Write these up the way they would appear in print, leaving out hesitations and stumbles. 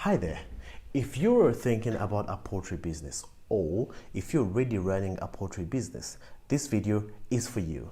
Hi there. If you're thinking about a poultry business or if you're already running a poultry business, this video is for you.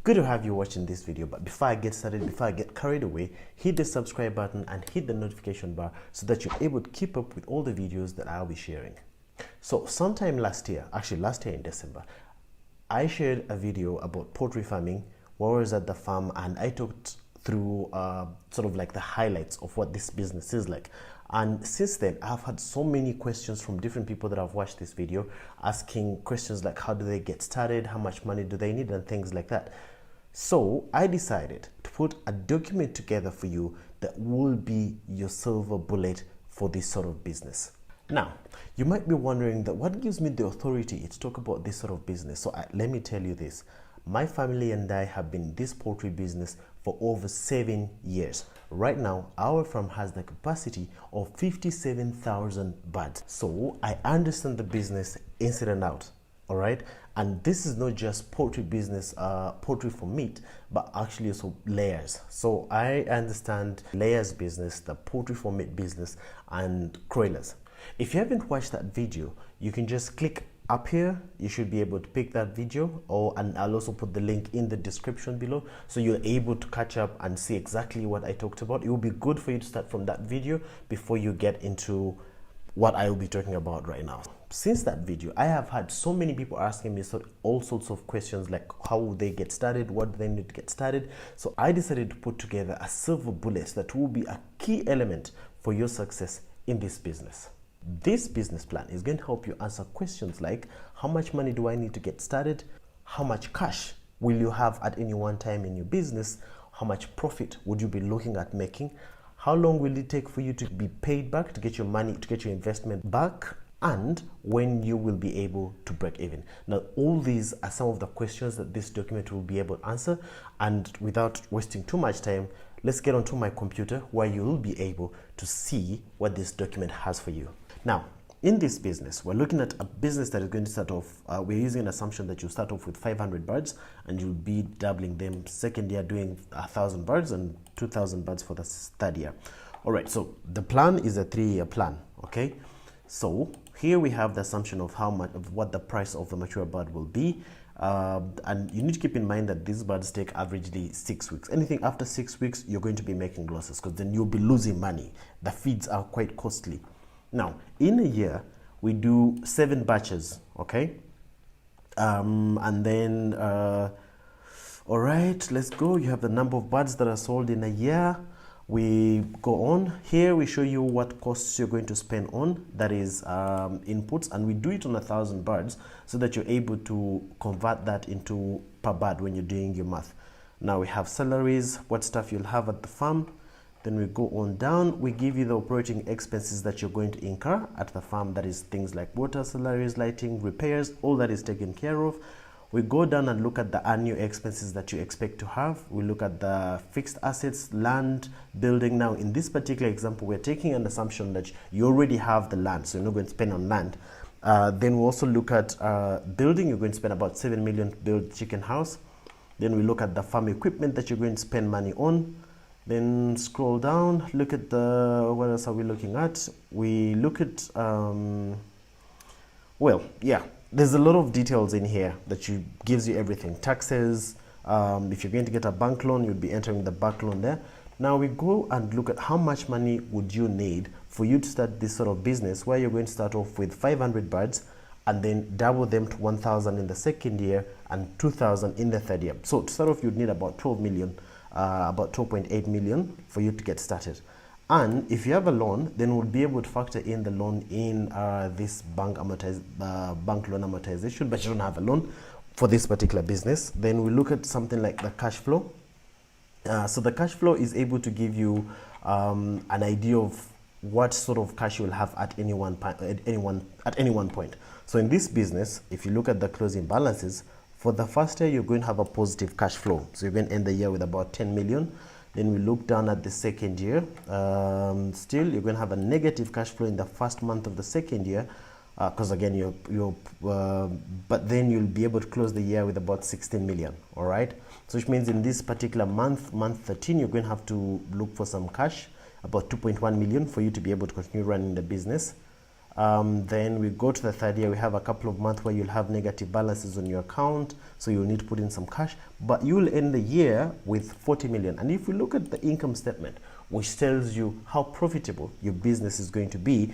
Good to have you watching this video, but before I get started, before I get carried away, hit the subscribe button and hit the notification bar so that you're able to keep up with all the videos that I'll be sharing. So sometime last year in December, I shared a video about poultry farming where I was at the farm and I talked through sort of like the highlights of what this business is like. And since then, I've had so many questions from different people that have watched this video asking questions like how do they get started, how much money do they need, and things like that. So I decided to put a document together for you that will be your silver bullet for this sort of business. Now, you might be wondering that what gives me the authority to talk about this sort of business. So let me tell you this. My family and I have been in this poultry business for over 7 years. Right now, our farm has the capacity of 57,000 birds. So I understand the business inside and out. All right. And this is not just poultry business, poultry for meat, but actually also layers. So I understand layers business, the poultry for meat business, and broilers. If you haven't watched that video, you can just click up here. You should be able to pick that video, and I'll also put the link in the description below so you're able to catch up and see exactly what I talked about. It will be good for you to start from that video before you get into what I will be talking about right now. Since that video, I have had so many people asking me all sorts of questions like how will they get started, what do they need to get started. So I decided to put together a silver bullet that will be a key element for your success in this business. This business plan is going to help you answer questions like how much money do I need to get started, how much cash will you have at any one time in your business, how much profit would you be looking at making, how long will it take for you to be paid back, to get your money, to get your investment back, and when you will be able to break even. Now, all these are some of the questions that this document will be able to answer. And without wasting too much time, let's get onto my computer where you will be able to see what this document has for you. Now, in this business, we're looking at a business that is going to start off, we're using an assumption that you start off with 500 birds and you'll be doubling them second year, doing 1,000 birds and 2,000 birds for the third year. All right, so the plan is a 3-year plan, okay? So here we have the assumption of how much, of what the price of the mature bird will be. And you need to keep in mind that these birds take averagely 6 weeks. Anything after 6 weeks, you're going to be making losses because then you'll be losing money. The feeds are quite costly. Now, in a year, we do 7 batches, okay? And then, all right, let's go. You have the number of birds that are sold in a year. We go on. Here we show you what costs you're going to spend on, that is inputs, and we do it on 1,000 birds so that you're able to convert that into per bird when you're doing your math. Now we have salaries, what stuff you'll have at the farm. Then we go on down, we give you the operating expenses that you're going to incur at the farm. That is things like water, salaries, lighting, repairs, all that is taken care of. We go down and look at the annual expenses that you expect to have. We look at the fixed assets, land, building. Now, in this particular example, we're taking an assumption that you already have the land, so you're not going to spend on land. Then we also look at building. You're going to spend about 7 million to build chicken house. Then we look at the farm equipment that you're going to spend money on. Then scroll down, look at the, what else are we looking at? We look at, well, yeah. There's a lot of details in here that gives you everything. Taxes, if you're going to get a bank loan, you'd be entering the bank loan there. Now we go and look at how much money would you need for you to start this sort of business where you're going to start off with 500 birds and then double them to 1,000 in the second year and 2,000 in the third year. So to start off, you'd need about 12 million, about 12.8 million for you to get started. And if you have a loan, then we'll be able to factor in the loan in this bank loan amortization, but you don't have a loan for this particular business. Then we look at something like the cash flow. So the cash flow is able to give you an idea of what sort of cash you'll have at any one point. So in this business, if you look at the closing balances, for the first year, you're going to have a positive cash flow. So you're going to end the year with about 10 million. Then we look down at the second year. Still, you're going to have a negative cash flow in the first month of the second year. because again but then you'll be able to close the year with about 16 million. All right, so which means in this particular month 13, you're going to have to look for some cash, about 2.1 million, for you to be able to continue running the business. Then we go to the third year. We have a couple of months where you'll have negative balances on your account, so you'll need to put in some cash, but you'll end the year with 40 million. And if we look at the income statement, which tells you how profitable your business is going to be,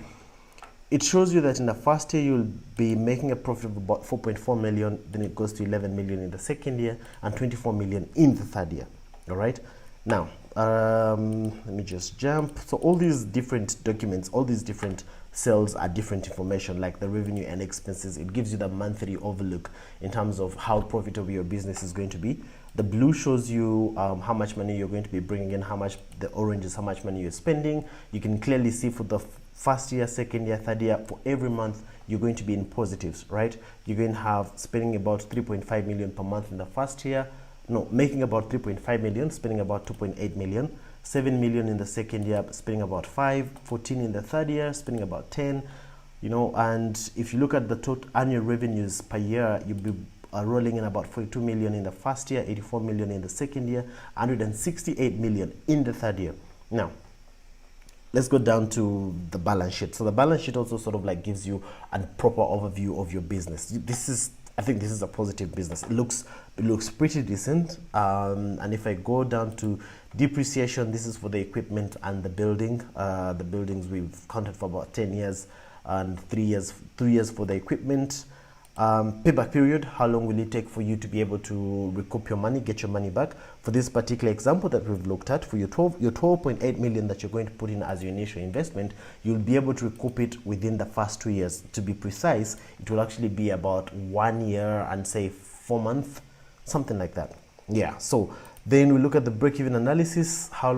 it shows you that in the first year you'll be making a profit of about 4.4 million, then it goes to 11 million in the second year and 24 million in the third year. All right, now let me just jump. So all these different documents, all these different cells are different information, like the revenue and expenses. It gives you the monthly overlook in terms of how profitable your business is going to be. The blue shows you how much money you're going to be bringing in, how much, the orange is how much money you're spending. You can clearly see for the first year, second year, third year, for every month you're going to be in positives, right? You're going to have spending about 3.5 million per month in the first year, no, making about 3.5 million, spending about 2.8 million, 7 million in the second year, spending about 5, 14 in the third year, spending about 10, you know. And if you look at the total annual revenues per year, you'll be rolling in about 42 million in the first year, 84 million in the second year, 168 million in the third year. Now let's go down to the balance sheet. So the balance sheet also sort of like gives you a proper overview of your business. This is, I think this is a positive business. It looks pretty decent. And if I go down to depreciation, this is for the equipment and the building. The buildings we've counted for about 10 years and 3 years for the equipment. Payback period, how long will it take for you to be able to recoup your money, get your money back? For this particular example that we've looked at, for your 12.8 million that you're going to put in as your initial investment, you'll be able to recoup it within the first 2 years. To be precise, it will actually be about 1 year and say 4 months, something like that. Yeah, so then we look at the break-even analysis. How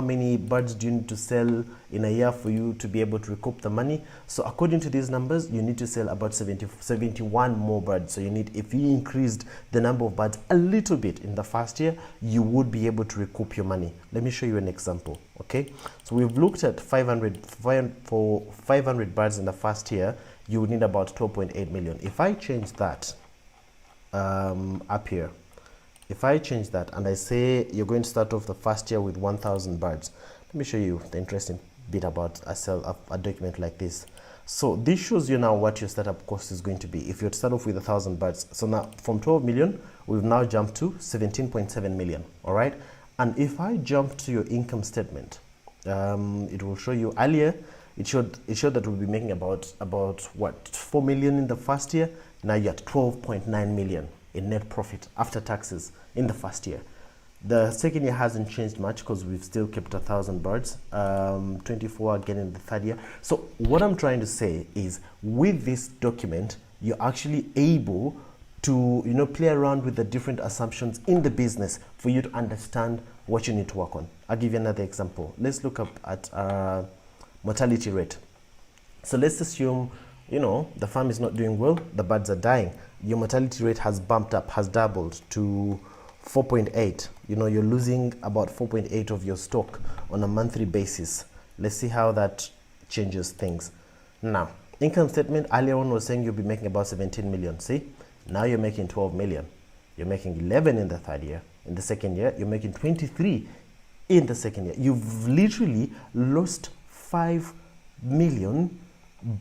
many birds do you need to sell in a year for you to be able to recoup the money? So according to these numbers, you need to sell about 71 more birds. So you need, if you increased the number of birds a little bit in the first year, you would be able to recoup your money. Let me show you an example. Okay, so we've looked at 500 birds in the first year. You would need about 12.8 million. If I change that up here, if I change that and I say you're going to start off the first year with 1,000 birds, let me show you the interesting bit about a document like this. So this shows you now what your startup cost is going to be if you start off with 1,000 birds. So now from 12 million, we've now jumped to 17.7 million. All right. And if I jump to your income statement, it will show you earlier. It showed that we'll be making about what, 4 million in the first year. Now you're at 12.9 million in net profit after taxes in the first year. The second year hasn't changed much because we've still kept 1,000 birds, 24 again in the third year. So what I'm trying to say is, with this document, you're actually able to, you know, play around with the different assumptions in the business for you to understand what you need to work on. I'll give you another example. Let's look up at mortality rate. So let's assume, you know, the farm is not doing well, the birds are dying. Your mortality rate has bumped up, has doubled to 4.8. You know, you're losing about 4.8 of your stock on a monthly basis. Let's see how that changes things. Now, income statement, earlier on was saying you'll be making about 17 million. See, now you're making 12 million. You're making 11 in the third year. In the second year, you're making 23 in the second year. You've literally lost 5 million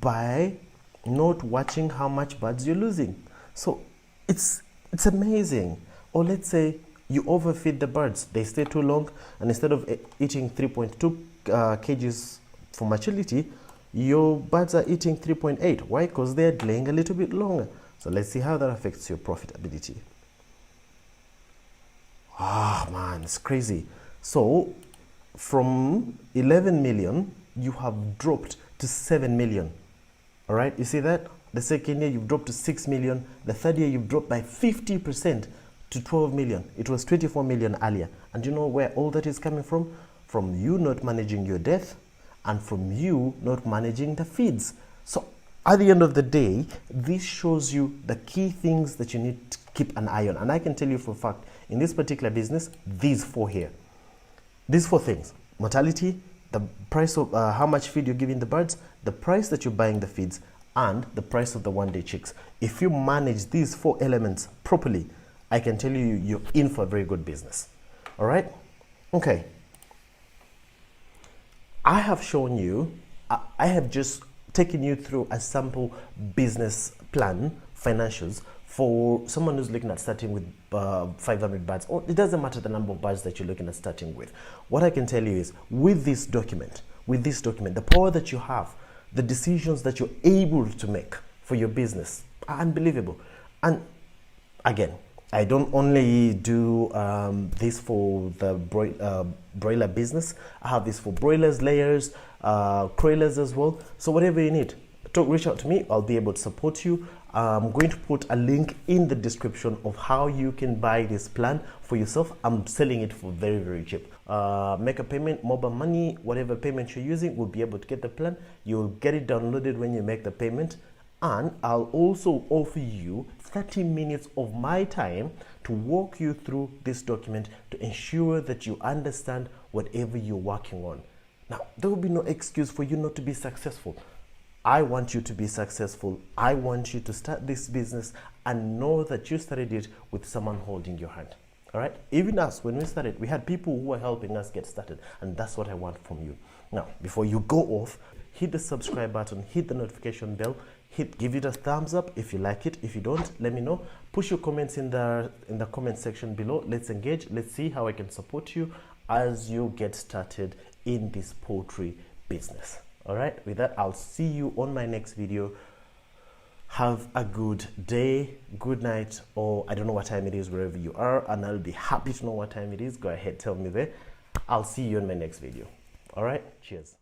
by not watching how much birds you're losing. So it's amazing. Or let's say you overfeed the birds, they stay too long, and instead of eating 3.2 kgs for maturity, your birds are eating 3.8. Why? Because they're laying a little bit longer. So let's see how that affects your profitability. Ah, man, it's crazy. So from 11 million, you have dropped to 7 million. All right, you see that? The second year, you've dropped to 6 million. The third year, you've dropped by 50% to 12 million. It was 24 million earlier. And you know where all that is coming from? From you not managing your death and from you not managing the feeds. So at the end of the day, this shows you the key things that you need to keep an eye on. And I can tell you for a fact, in this particular business, these four things: mortality, the price of how much feed you're giving the birds, the price that you're buying the feeds, and the price of the one-day chicks. If you manage these 4 elements properly, I can tell you, you're in for a very good business. All right? Okay. I have shown you, I have just taken you through a sample business plan, financials, for someone who's looking at starting with 500 birds, or it doesn't matter the number of birds that you're looking at starting with. What I can tell you is, with this document, the power that you have, the decisions that you're able to make for your business are unbelievable. And again, I don't only do this for the broiler business. I have this for broilers, layers, broilers as well. So whatever you need, reach out to me. I'll be able to support you. I'm going to put a link in the description of how you can buy this plan for yourself. I'm selling it for very, very cheap. Make a payment, mobile money, whatever payment you're using, will be able to get the plan. You'll get it downloaded when you make the payment. And I'll also offer you 30 minutes of my time to walk you through this document to ensure that you understand whatever you're working on. Now, there will be no excuse for you not to be successful. I want you to be successful. I want you to start this business and know that you started it with someone holding your hand. All right? Even us, when we started, we had people who were helping us get started, and that's what I want from you. Now, before you go off, hit the subscribe button, hit the notification bell, give it a thumbs up if you like it. If you don't, let me know. Push your comments in the comment section below. Let's engage. Let's see how I can support you as you get started in this poultry business. All right, with that, I'll see you on my next video. Have a good day, good night, or I don't know what time it is wherever you are, and I'll be happy to know what time it is. Go ahead, tell me there. I'll see you in my next video. All right, cheers.